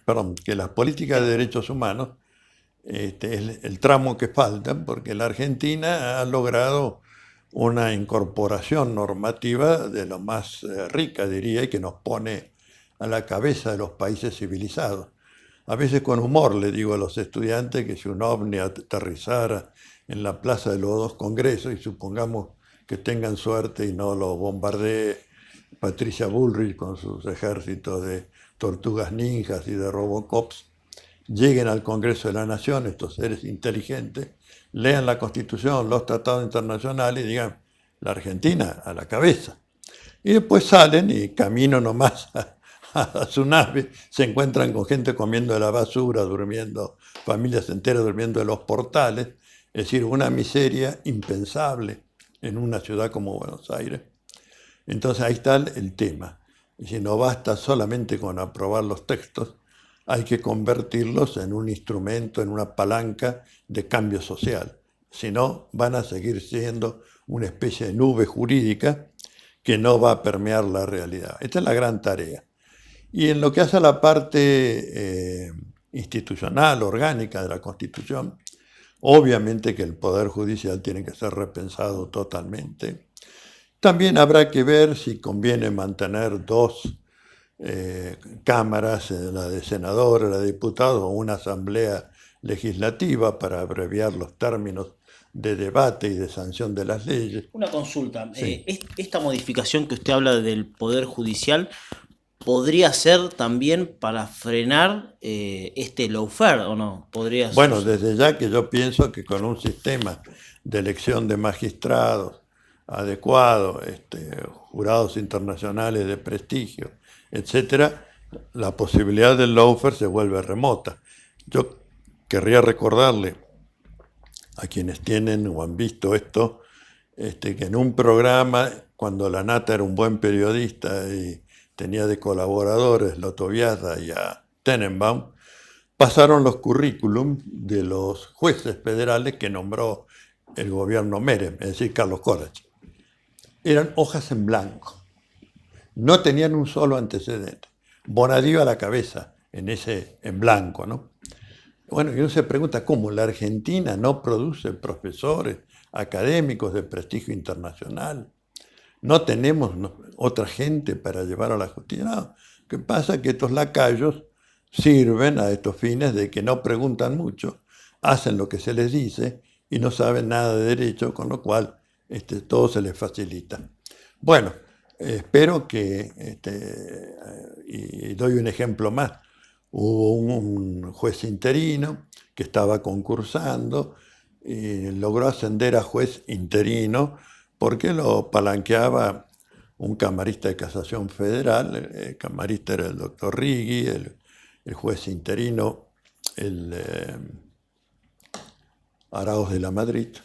perdón, que las políticas de derechos humanos es el tramo que falta, porque la Argentina ha logrado una incorporación normativa de lo más rica, diría, y que nos pone a la cabeza de los países civilizados. A veces con humor le digo a los estudiantes que si un ovni aterrizara en la plaza de los dos congresos y supongamos que tengan suerte y no lo bombardee Patricia Bullrich con sus ejércitos de tortugas ninjas y de Robocops, lleguen al Congreso de la Nación estos seres inteligentes, lean la Constitución, los tratados internacionales y digan, la Argentina a la cabeza. Y después salen y camino nomás a su nave, se encuentran con gente comiendo de la basura, durmiendo, familias enteras durmiendo en los portales, es decir, una miseria impensable en una ciudad como Buenos Aires. Entonces ahí está el tema. Es decir, no basta solamente con aprobar los textos, hay que convertirlos en un instrumento, en una palanca de cambio social. Si no, van a seguir siendo una especie de nube jurídica que no va a permear la realidad. Esta es la gran tarea. Y en lo que hace a la parte institucional, orgánica de la Constitución, obviamente que el Poder Judicial tiene que ser repensado totalmente. También habrá que ver si conviene mantener dos cámaras, la de senadores, la de diputados, o una asamblea legislativa para abreviar los términos de debate y de sanción de las leyes. Una consulta. Sí. Esta modificación que usted habla del Poder Judicial podría ser también para frenar este lawfare, ¿o no? Podría ser. Bueno, desde ya que yo pienso que con un sistema de elección de magistrados adecuado, jurados internacionales de prestigio, etcétera, la posibilidad del lawfare se vuelve remota. Yo querría recordarle a quienes tienen o han visto esto, que en un programa, cuando la Nata era un buen periodista y tenía de colaboradores Loto Biazda y a Tenenbaum, pasaron los currículum de los jueces federales que nombró el gobierno Menem, es decir, Carlos Corach. Eran hojas en blanco, no tenían un solo antecedente. Bonadío a la cabeza en blanco, ¿no? Bueno, y uno se pregunta cómo la Argentina no produce profesores académicos de prestigio internacional. No tenemos otra gente para llevar a la justicia. No, ¿qué pasa? Que estos lacayos sirven a estos fines de que no preguntan mucho, hacen lo que se les dice y no saben nada de derecho, con lo cual todo se les facilita. Bueno, espero que, y doy un ejemplo más, hubo un juez interino que estaba concursando y logró ascender a juez interino porque lo palanqueaba un camarista de casación federal, el camarista era el doctor Rigui, el juez interino, Arauz de la Madrid.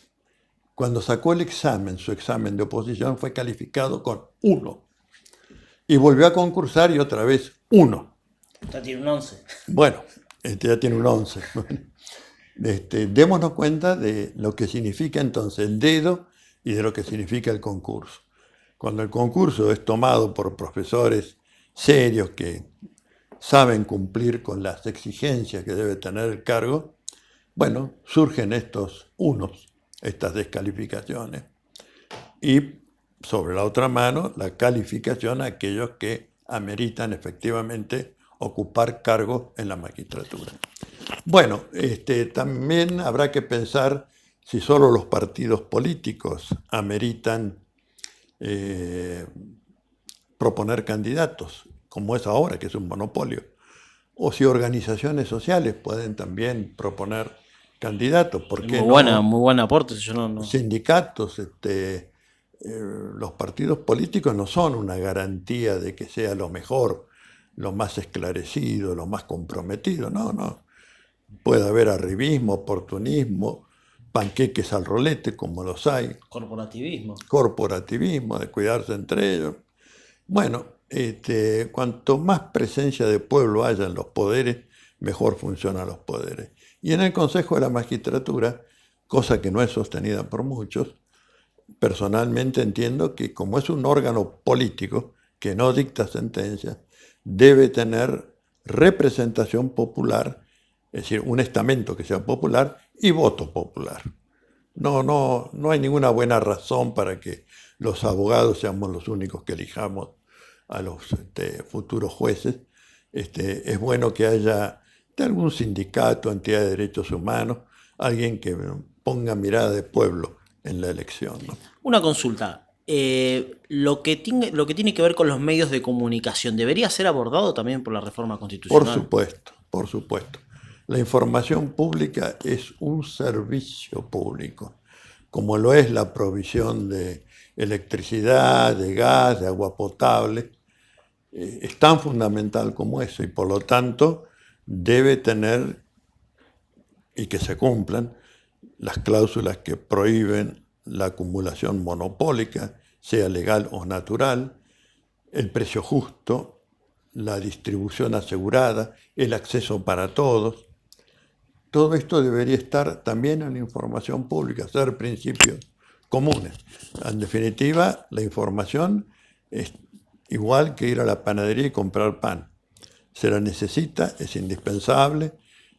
Cuando sacó el examen, su examen de oposición fue calificado con 1 y volvió a concursar y otra vez 1. Ya tiene un 11. Bueno, ya tiene un 11. Démonos cuenta de lo que significa entonces el dedo y de lo que significa el concurso. Cuando el concurso es tomado por profesores serios que saben cumplir con las exigencias que debe tener el cargo, bueno, surgen estos unos, estas descalificaciones. Y sobre la otra mano, la calificación a aquellos que ameritan efectivamente ocupar cargos en la magistratura. Bueno, también habrá que pensar si solo los partidos políticos ameritan proponer candidatos, como es ahora, que es un monopolio, o si organizaciones sociales pueden también proponer candidatos, ¿por qué no? Muy buen aporte. Yo no. Sindicatos, los partidos políticos no son una garantía de que sea lo mejor, lo más esclarecido, lo más comprometido, no. Puede haber arribismo, oportunismo, panqueques al rolete, como los hay. Corporativismo, de cuidarse entre ellos. Bueno, cuanto más presencia de pueblo haya en los poderes, mejor funcionan los poderes. Y en el Consejo de la Magistratura, cosa que no es sostenida por muchos, personalmente entiendo que como es un órgano político que no dicta sentencias, debe tener representación popular, es decir, un estamento que sea popular y voto popular. No hay ninguna buena razón para que los abogados seamos los únicos que elijamos a los futuros jueces. Es bueno que haya de algún sindicato, entidad de derechos humanos, alguien que ponga mirada de pueblo en la elección, ¿no? Una consulta. Lo que tiene que ver con los medios de comunicación, ¿debería ser abordado también por la reforma constitucional? Por supuesto, por supuesto. La información pública es un servicio público, como lo es la provisión de electricidad, de gas, de agua potable. Es tan fundamental como eso y por lo tanto debe tener y que se cumplan las cláusulas que prohíben la acumulación monopólica, sea legal o natural, el precio justo, la distribución asegurada, el acceso para todos. Todo esto debería estar también en la información pública, ser principios comunes. En definitiva, la información es igual que ir a la panadería y comprar pan. Se la necesita, es indispensable,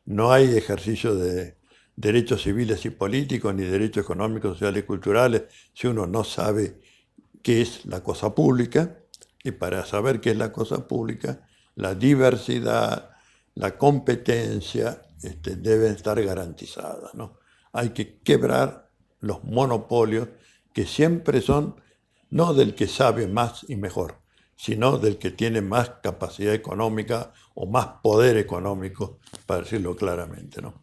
no hay ejercicio de derechos civiles y políticos, ni derechos económicos, sociales y culturales, si uno no sabe qué es la cosa pública. Y para saber qué es la cosa pública, la diversidad, la competencia deben estar garantizadas, ¿no? Hay que quebrar los monopolios que siempre son no del que sabe más y mejor, sino del que tiene más capacidad económica o más poder económico, para decirlo claramente, ¿no?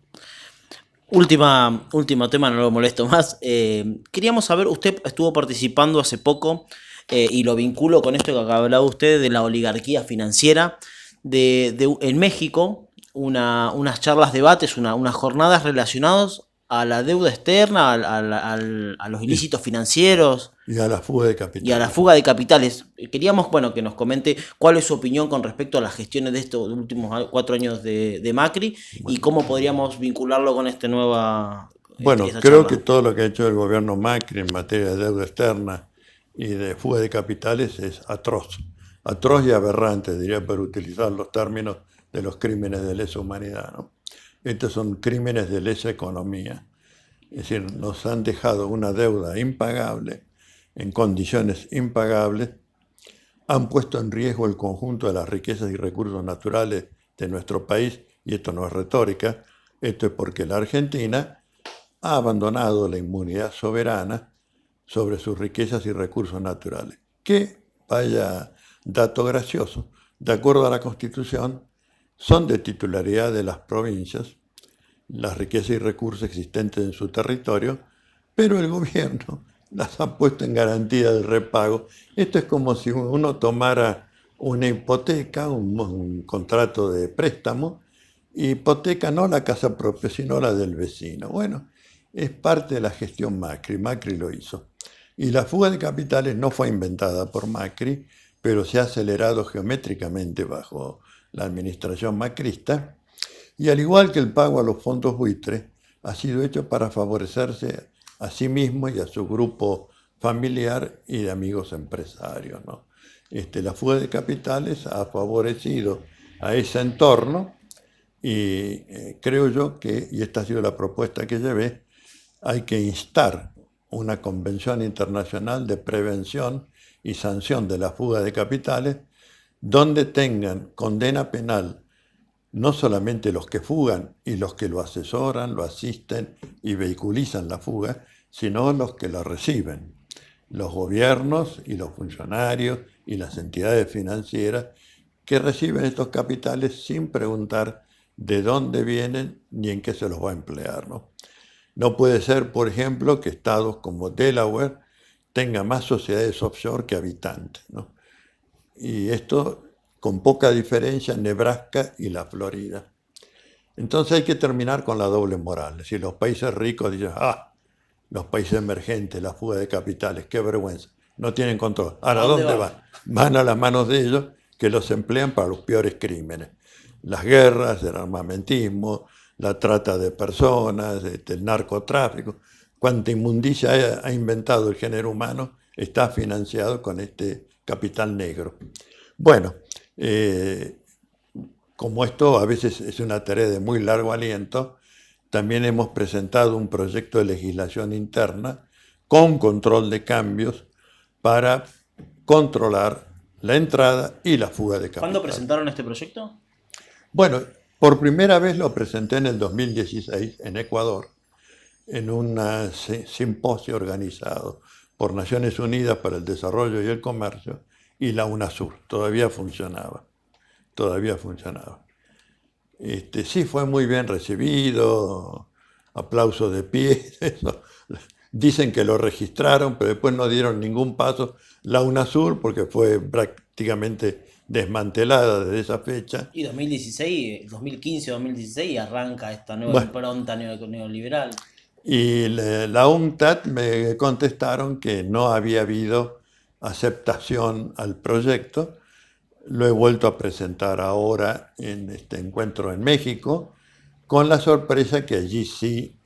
Último tema, no lo molesto más. Queríamos saber, usted estuvo participando hace poco, y lo vinculo con esto que hablaba usted de la oligarquía financiera, en México, unas charlas, debates, unas jornadas relacionadas a la deuda externa, a los ilícitos financieros. Y a la fuga de capitales. Y a la fuga de capitales. Queríamos, bueno, que nos comente cuál es su opinión con respecto a las gestiones de estos últimos 4 años de Macri y cómo podríamos vincularlo con esta nueva. Bueno, creo que todo lo que ha hecho el gobierno Macri en materia de deuda externa y de fuga de capitales es atroz. Atroz y aberrante, diría, por utilizar los términos de los crímenes de lesa humanidad, ¿no? Estos son crímenes de lesa economía. Es decir, nos han dejado una deuda impagable, en condiciones impagables, han puesto en riesgo el conjunto de las riquezas y recursos naturales de nuestro país, y esto no es retórica, esto es porque la Argentina ha abandonado la inmunidad soberana sobre sus riquezas y recursos naturales. Que, vaya dato gracioso, de acuerdo a la Constitución, son de titularidad de las provincias, las riquezas y recursos existentes en su territorio, pero el gobierno las ha puesto en garantía del repago. Esto es como si uno tomara una hipoteca, un contrato de préstamo, y hipoteca no la casa propia, sino la del vecino. Bueno, es parte de la gestión Macri, Macri lo hizo. Y la fuga de capitales no fue inventada por Macri, pero se ha acelerado geométricamente bajo la administración macrista, y al igual que el pago a los fondos buitre, ha sido hecho para favorecerse a sí mismo y a su grupo familiar y de amigos empresarios, ¿no? La fuga de capitales ha favorecido a ese entorno y creo yo que, y esta ha sido la propuesta que llevé, hay que instar una convención internacional de prevención y sanción de la fuga de capitales, donde tengan condena penal no solamente los que fugan y los que lo asesoran, lo asisten y vehiculizan la fuga, sino los que la reciben, los gobiernos y los funcionarios y las entidades financieras que reciben estos capitales sin preguntar de dónde vienen ni en qué se los va a emplear, ¿no? No puede ser, por ejemplo, que estados como Delaware tengan más sociedades offshore que habitantes, ¿no? Y esto con poca diferencia en Nebraska y la Florida. Entonces hay que terminar con la doble moral. Es decir, los países ricos dicen, los países emergentes, la fuga de capitales, qué vergüenza, no tienen control. Ahora, ¿dónde van? Van a las manos de ellos, que los emplean para los peores crímenes. Las guerras, el armamentismo, la trata de personas, el narcotráfico. Cuánta inmundicia ha inventado el género humano está financiado con este capital negro. Bueno, como esto a veces es una tarea de muy largo aliento, también hemos presentado un proyecto de legislación interna con control de cambios para controlar la entrada y la fuga de ¿Cuándo capital. presentaron este proyecto? Bueno, por primera vez lo presenté en el 2016 en Ecuador, en un simposio organizado por Naciones Unidas para el Desarrollo y el Comercio y la UNASUR. Todavía funcionaba. Sí, fue muy bien recibido, aplausos de pie, eso. Dicen que lo registraron, pero después no dieron ningún paso. La UNASUR, porque fue prácticamente desmantelada desde esa fecha. Y 2016, 2015, 2016 arranca esta nueva Bueno, impronta neoliberal. y la UNCTAD me contestaron que no había habido aceptación al proyecto. Lo he vuelto a presentar ahora en este encuentro en México, con la sorpresa que allí sí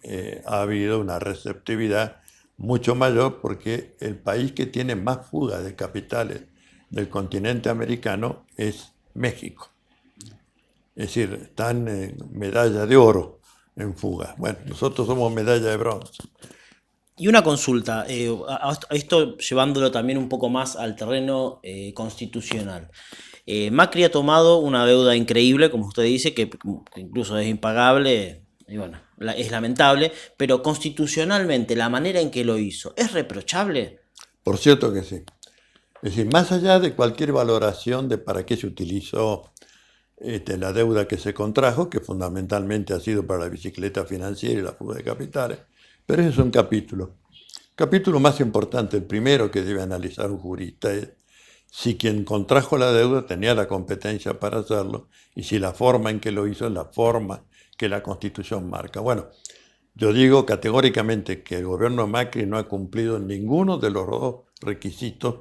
ha habido una receptividad mucho mayor, porque el país que tiene más fuga de capitales del continente americano es México. Es decir, están medalla de oro en fuga. Bueno, nosotros somos medalla de bronce. Y una consulta, a esto llevándolo también un poco más al terreno constitucional. Macri ha tomado una deuda increíble, como usted dice, que incluso es impagable, y bueno, es lamentable, pero constitucionalmente la manera en que lo hizo, ¿es reprochable? Por cierto que sí. Es decir, más allá de cualquier valoración de para qué se utilizó la deuda que se contrajo, que fundamentalmente ha sido para la bicicleta financiera y la fuga de capitales, pero ese es un capítulo. El capítulo más importante, el primero que debe analizar un jurista, es si quien contrajo la deuda tenía la competencia para hacerlo y si la forma en que lo hizo es la forma que la Constitución marca. Bueno, yo digo categóricamente que el gobierno Macri no ha cumplido ninguno de los dos requisitos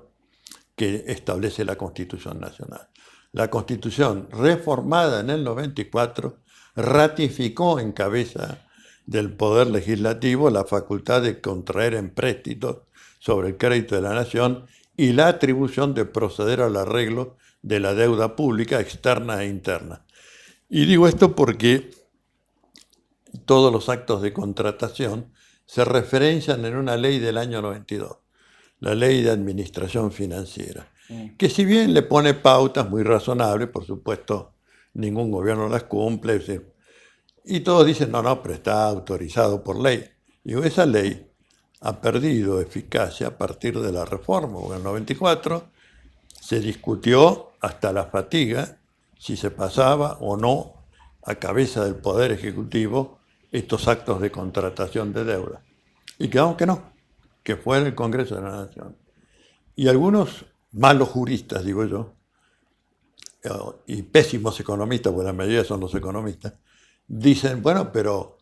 que establece la Constitución Nacional. La Constitución, reformada en el 94, ratificó en cabeza del Poder Legislativo la facultad de contraer empréstitos sobre el crédito de la nación y la atribución de proceder al arreglo de la deuda pública externa e interna. Y digo esto porque todos los actos de contratación se referencian en una ley del año 92, la Ley de Administración Financiera, que si bien le pone pautas muy razonables, por supuesto, ningún gobierno las cumple, es decir, y todos dicen, no, pero está autorizado por ley. Digo, esa ley ha perdido eficacia a partir de la reforma, porque en el 94 se discutió hasta la fatiga si se pasaba o no a cabeza del Poder Ejecutivo estos actos de contratación de deuda. Y quedamos que no, que fue en el Congreso de la Nación. Y algunos malos juristas, digo yo, y pésimos economistas, porque la mayoría son los economistas, dicen, bueno, pero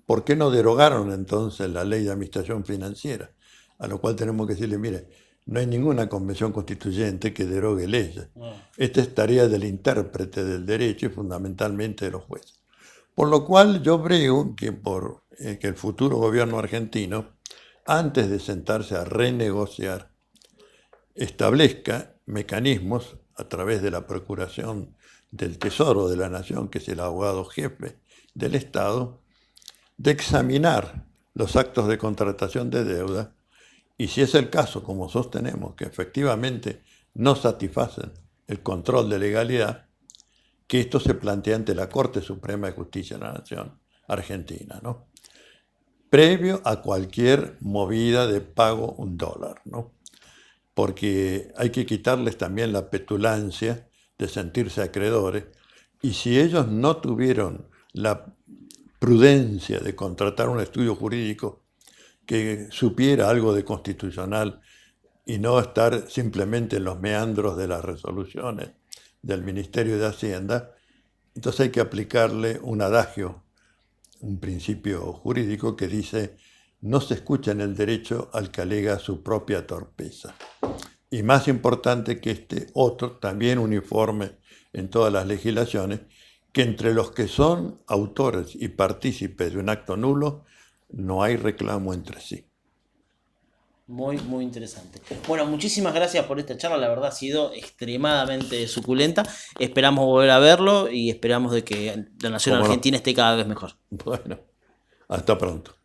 ¿por qué no derogaron entonces la ley de administración financiera? A lo cual tenemos que decirle, mire, no hay ninguna convención constituyente que derogue leyes. Esta es tarea del intérprete del derecho y fundamentalmente de los jueces. Por lo cual yo creo que, que el futuro gobierno argentino, antes de sentarse a renegociar, establezca mecanismos a través de la Procuración del Tesoro de la Nación, que es el abogado jefe del Estado, de examinar los actos de contratación de deuda y, si es el caso, como sostenemos, que efectivamente no satisfacen el control de legalidad, que esto se plantea ante la Corte Suprema de Justicia de la Nación Argentina, ¿no? Previo a cualquier movida de pago $1, ¿no? Porque hay que quitarles también la petulancia de sentirse acreedores, y si ellos no tuvieron la prudencia de contratar un estudio jurídico que supiera algo de constitucional y no estar simplemente en los meandros de las resoluciones del Ministerio de Hacienda, entonces hay que aplicarle un adagio, un principio jurídico que dice: no se escucha en el derecho al que alega su propia torpeza. Y más importante que este otro, también uniforme en todas las legislaciones, que entre los que son autores y partícipes de un acto nulo no hay reclamo entre sí. Muy, muy interesante. Bueno, muchísimas gracias por esta charla, la verdad ha sido extremadamente suculenta. Esperamos volver a verlo y esperamos de que la nación ¿Cómo no? argentina esté cada vez mejor. Bueno, hasta pronto.